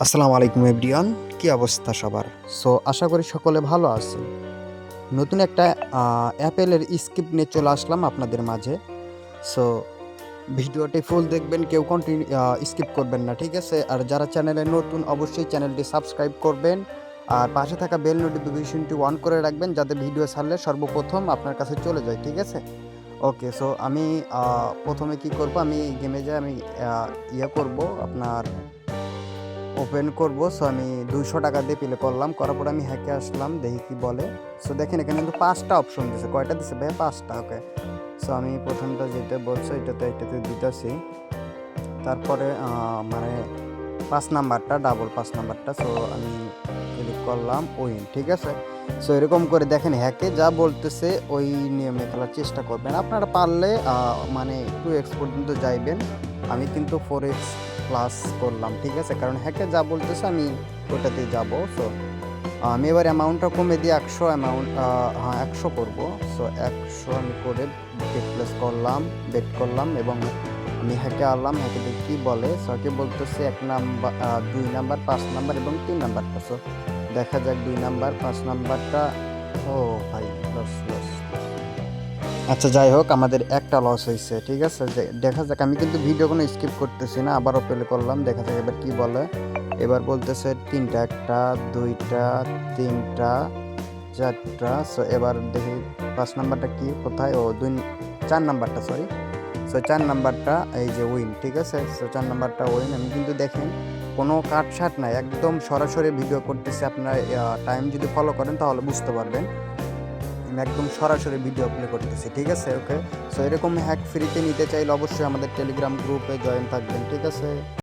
আসসালামু আলাইকুম এভরিওয়ান, কি অবস্থা সবার? সো আশা করি সকলে ভালো আছেন। নতুন একটা অ্যাপেলের স্ক্রিপ্ট নিয়ে চলে আসলাম আপনাদের মাঝে। সো ভিডিওটি ফুল দেখবেন, কেউ স্কিপ করবেন না, ঠিক আছে? আর যারা চ্যানেলে নতুন অবশ্যই চ্যানেলটি সাবস্ক্রাইব করবেন আর পাশে থাকা বেল নোটিফিকেশনটি অন করে রাখবেন যাতে ভিডিও ছাড়লে সর্বপ্রথম আপনার কাছে চলে যায়, ঠিক আছে? ওকে, সো আমি প্রথমে কি করব, আমি গেমে যাই, আমি করব আপনার ওপেন করব। সো আমি 200 টাকা দিয়ে প্লে করলাম, করার পর আমি হ্যাকে আসলাম, দেখি কি বলে। সো দেখেন এখানে কিন্তু 5টা অপশন দিছে। কয়টা দিছে ভাই? 5টা। ওকে, সো আমি প্রথমটা যেটা বলছো এটাতে দিতেছি। তারপরে মানে 5 নাম্বারটা, ডাবল 5 নাম্বারটা। সো আমি ক্লিক করলাম উইন, ঠিক আছে? সো এরকম করে দেখেন হ্যাকে যা বলতেছে ওই নিয়মে খেলার চেষ্টা করবেন। আপনারা পারলে মানে 2x পর্যন্ত যাইবেন। আমি কিন্তু 4x প্লাস করলাম, ঠিক আছে? কারণ হ্যাকে যা বলতেছে আমি ওটাতে যাব। সো আমি এবার অ্যামাউন্টটা কমে দিয়ে 100 অ্যামাউন্ট, হ্যাঁ 100 করব। সো 100 আমি করে বেট করলাম এবং আমি হ্যাকে আনলাম। হ্যাকে দেখি কী বলে। সো হ্যাকে বলতেছে 1 নাম্বার, 2 নাম্বার, 5 নাম্বার এবং 3 নাম্বারটা। সো দেখা যাক 2 নাম্বার 5 নাম্বারটা। ও ভাই, লস লস। আচ্ছা যাই হোক, আমাদের একটা লস হয়েছে, ঠিক আছে? যে দেখা যাক, আমি কিন্তু ভিডিও কোনো স্কিপ করতেছি না, আবারও প্লে করলাম, দেখা যাক এবার কি বলে। এবার বলতেছে 3টা, 1টা 2টা 3টা 4টা। সো এবার দেখি 5 নাম্বারটা কি, কোথায়? ও 4 নাম্বারটা, সরি। সো 4 নাম্বারটা এই যে উইন, ঠিক আছে? সো 4 নাম্বারটা উইন। আমি কিন্তু দেখেন কোনো কাটছাট নাই, একদম সরাসরি ভিডিও করতেছি। আপনার টাইম যদি ফলো করেন তাহলে বুঝতে পারবেন আমি একদম সরাসরি ভিডিও প্লে করতেছি, ঠিক আছে? ওকে, সো এরকম হ্যাক ফ্রিতে নিতে চাইলে অবশ্যই আমাদের টেলিগ্রাম গ্রুপে জয়েন থাকবেন, ঠিক আছে?